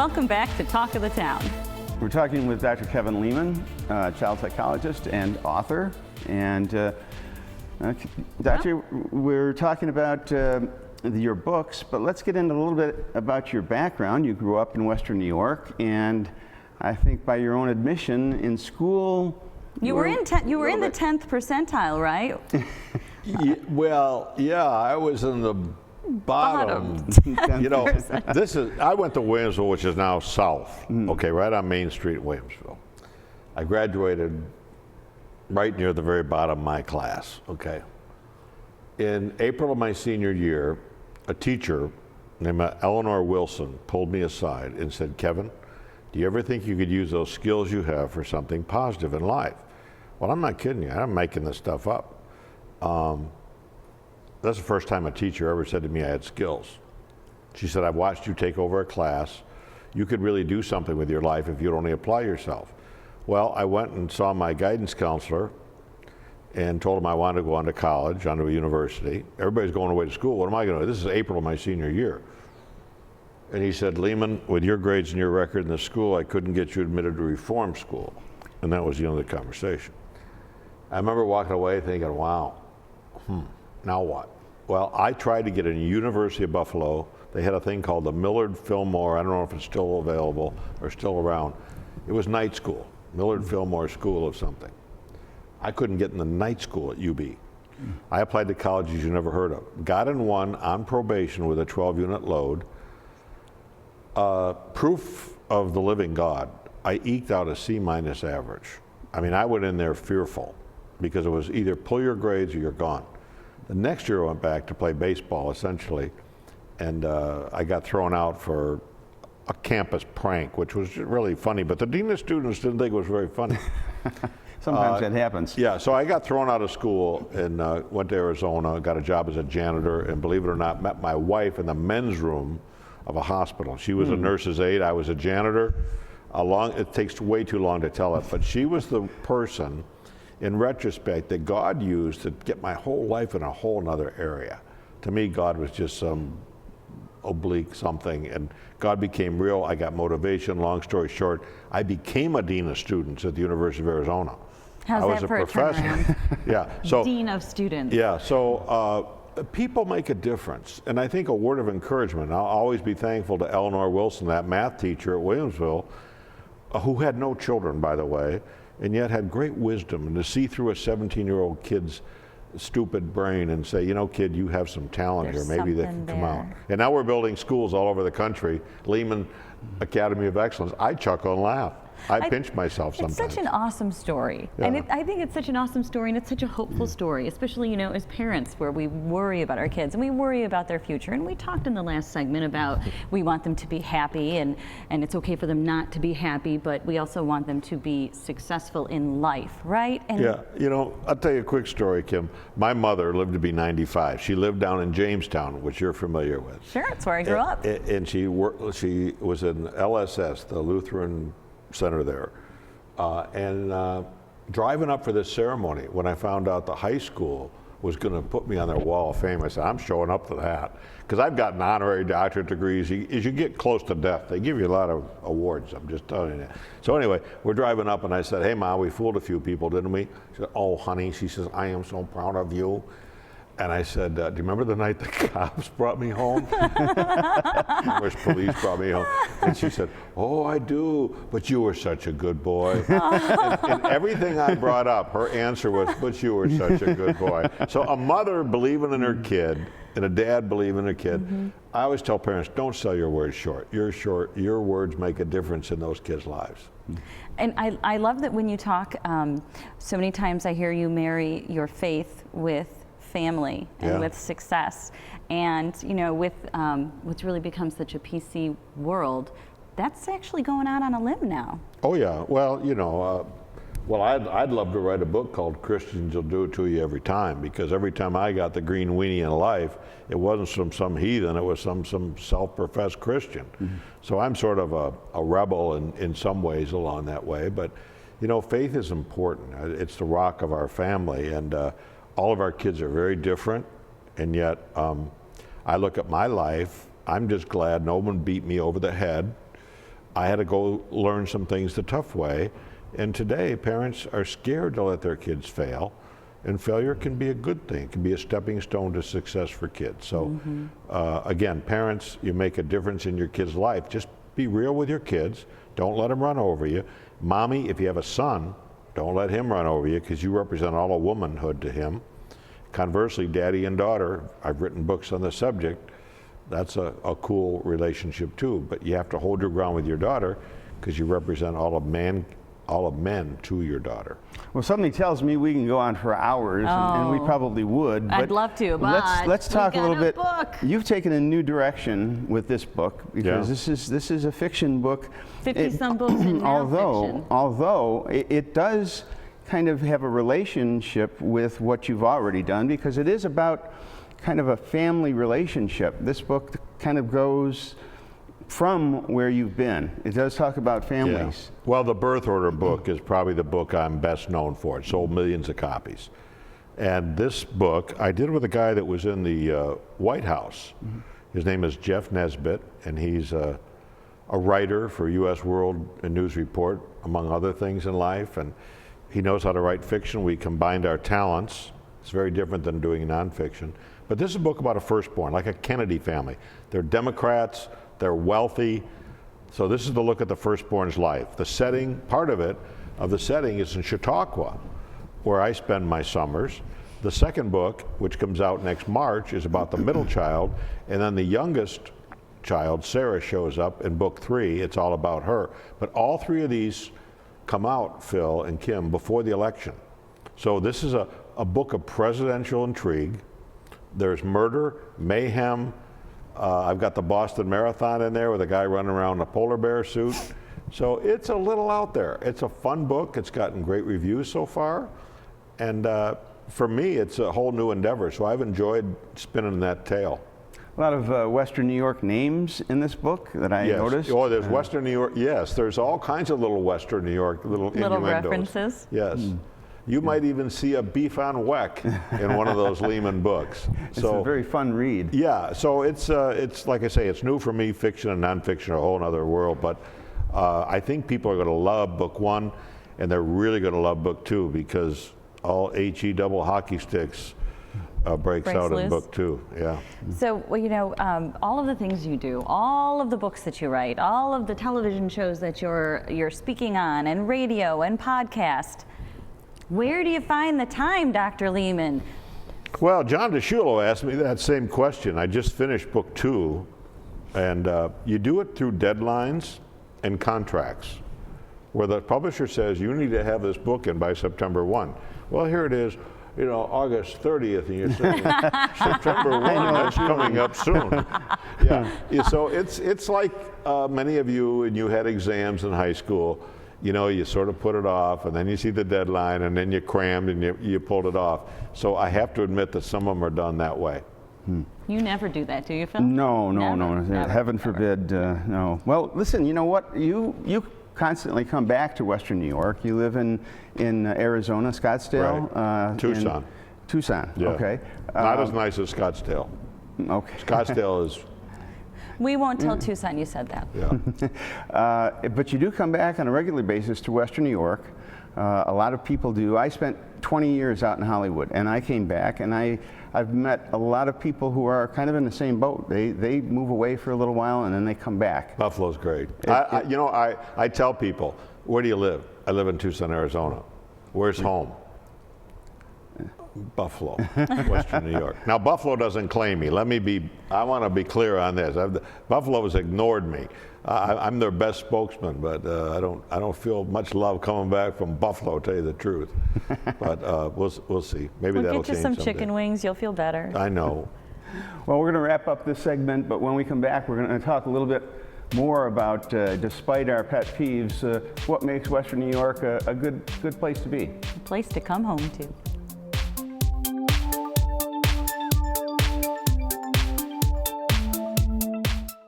Welcome back to Talk of the Town. We're talking with Dr. Kevin Lehman, child psychologist and author. And Doctor, we're talking about your books, but let's get into a little bit about your background. You grew up in Western New York, and I think by your own admission, in school, you were in the 10th percentile, right? I was in the bottom. I went to Williamsville, which is now South, okay, right on Main Street in Williamsville. I graduated right near the very bottom of my class, okay. In April of my senior year, a teacher named Eleanor Wilson pulled me aside and said, Kevin, do you ever think you could use those skills you have for something positive in life? Well, I'm not kidding you. I'm making this stuff up. That's the first time a teacher ever said to me I had skills. She said, I've watched you take over a class. You could really do something with your life if you'd only apply yourself. Well, I went and saw my guidance counselor and told him I wanted to go on to college, onto a university. Everybody's going away to school. What am I going to do? This is April of my senior year. And he said, Lehman, with your grades and your record in the school, I couldn't get you admitted to reform school. And that was the end of the conversation. I remember walking away thinking, wow, now what? Well, I tried to get in the University of Buffalo. They had a thing called the Millard Fillmore. I don't know if it's still available or still around. It was night school, Millard Fillmore School of something. I couldn't get in the night school at UB. I applied to colleges you never heard of. Got in one on probation with a 12-unit load. Proof of the living God, I eked out a C- average. I mean, I went in there fearful because it was either pull your grades or you're gone. The next year I went back to play baseball, essentially, and I got thrown out for a campus prank, which was really funny, but the dean of students didn't think it was very funny. Sometimes that happens. Yeah, so I got thrown out of school and went to Arizona, got a job as a janitor, and believe it or not, met my wife in the men's room of a hospital. She was a nurse's aide, I was a janitor. It takes way too long to tell it, but she was the person, in retrospect, that God used to get my whole life in a whole nother area. To me, God was just some oblique something, and God became real. I got motivation. Long story short, I became a dean of students at the University of Arizona. How's I was that a for professor. A turnaround? Yeah. So dean of students. Yeah. So people make a difference, and I think a word of encouragement. I'll always be thankful to Eleanor Wilson, that math teacher at Williamsville, who had no children, by the way, and yet had great wisdom, and to see through a 17-year-old kid's stupid brain and say, you know, kid, you have some talent There's here. Maybe they can come out. there. And now we're building schools all over the country. Lehman Academy of Excellence. I chuckle and laugh. I pinch myself sometimes. It's such an awesome story. Yeah. And I think it's such an awesome story, and it's such a hopeful story, especially, you know, as parents, where we worry about our kids and we worry about their future. And we talked in the last segment about we want them to be happy, and it's okay for them not to be happy, but we also want them to be successful in life, right? And yeah, you know, I'll tell you a quick story, Kim. My mother lived to be 95. She lived down in Jamestown, which you're familiar with. Sure, it's where I grew up. And she was in LSS, the Lutheran Center there, and driving up for this ceremony, when I found out the high school was going to put me on their wall of fame, I said, I'm showing up to that, because I've gotten honorary doctorate degrees. As you get close to death, they give you a lot of awards, I'm just telling you. So anyway, we're driving up, and I said, hey, Ma, we fooled a few people, didn't we? She said, oh, honey, she says, I am so proud of you. And I said, do you remember the night the cops brought me home? English police brought me home. And she said, oh, I do, but you were such a good boy. and everything I brought up, her answer was, but you were such a good boy. So a mother believing in her kid and a dad believing in a kid, I always tell parents, don't sell your words short. Your words make a difference in those kids' lives. And I love that when you talk, so many times I hear you marry your faith with family and with success, and you know, with what's really become such a PC world, that's actually going out on a limb now. Oh yeah, well, you know, I'd love to write a book called Christians Will Do It To You Every Time, because every time I got the green weenie in life, it wasn't from some heathen, it was some self-professed Christian. So I'm sort of a rebel in some ways along that way, but you know, faith is important. It's the rock of our family, and all of our kids are very different, and yet I look at my life, I'm just glad no one beat me over the head. I had to go learn some things the tough way. And today, parents are scared to let their kids fail. And failure can be a good thing. It can be a stepping stone to success for kids. So again, parents, you make a difference in your kid's life. Just be real with your kids. Don't let them run over you. Mommy, if you have a son, don't let him run over you because you represent all of womanhood to him. Conversely, daddy and daughter, I've written books on the subject. That's a cool relationship too. But you have to hold your ground with your daughter because you represent all of men to your daughter. Well, something tells me we can go on for hours, and we probably would. But I'd love to, but let's talk a little bit. Book. You've taken a new direction with this book because this is a fiction book. 50-some books in nonfiction. Although it does kind of have a relationship with what you've already done because it is about kind of a family relationship. This book kind of goes from where you've been. It does talk about families. Yeah. Well, the Birth Order book is probably the book I'm best known for. It sold millions of copies. And this book I did with a guy that was in the White House. His name is Jeff Nesbitt, and he's a writer for U.S. World and News Report, among other things in life. And he knows how to write fiction. We combined our talents. It's very different than doing nonfiction. But this is a book about a firstborn, like a Kennedy family. They're Democrats. They're wealthy. So this is the look at the firstborn's life. The setting, part of the setting is in Chautauqua, where I spend my summers. The second book, which comes out next March, is about the middle child. And then the youngest child, Sarah, shows up in book 3. It's all about her. But all 3 of these come out, Phil and Kim, before the election. So this is a book of presidential intrigue. There's murder, mayhem. I've got the Boston Marathon in there with a guy running around in a polar bear suit. So it's a little out there. It's a fun book. It's gotten great reviews so far. And for me, it's a whole new endeavor. So I've enjoyed spinning that tale. A lot of Western New York names in this book that I noticed. Oh, there's Western New York. Yes, there's all kinds of little Western New York, little innuendos. References. Yes. You might even see a beef on weck in one of those Lehman books. It's a very fun read. Yeah, so it's like I say, it's new for me. Fiction and nonfiction are a whole other world. But I think people are going to love book 1, and they're really going to love book 2 because all HE double hockey sticks breaks out loose. in book 2. Yeah. So, well, you know, all of the things you do, all of the books that you write, all of the television shows that you're speaking on, and radio and podcast. Where do you find the time, Dr. Lehman? Well, John DeSciullo asked me that same question. I just finished book 2, and you do it through deadlines and contracts, where the publisher says you need to have this book in by September 1. Well, here it is, you know, August 30th, and you're saying September 1, that's coming up soon. Yeah. So it's like many of you, and you had exams in high school. You know, you sort of put it off, and then you see the deadline, and then you crammed, and you pulled it off. So I have to admit that some of them are done that way. You never do that, do you, Phil? No. Never. Heaven forbid, no. Well, listen, you know what? You constantly come back to Western New York. You live in Arizona, Scottsdale? Right. Tucson. Tucson, Yeah. okay. Not as nice as Scottsdale. Okay. Scottsdale is... We won't tell Tucson you said that. Yeah. But you do come back on a regular basis to Western New York. A lot of people do. I spent 20 years out in Hollywood, and I came back, and I've met a lot of people who are kind of in the same boat. They move away for a little while, and then they come back. Buffalo's great. I tell people, where do you live? I live in Tucson, Arizona. Where's home? Buffalo, Western New York. Now, Buffalo doesn't claim me. I want to be clear on this. Buffalo has ignored me. I'm their best spokesman, but I don't feel much love coming back from Buffalo, to tell you the truth. But we'll see. Maybe that'll change someday. We'll get you some chicken wings. You'll feel better. I know. Well, we're going to wrap up this segment, but when we come back, we're going to talk a little bit more about, despite our pet peeves, what makes Western New York a good place to be. A place to come home to.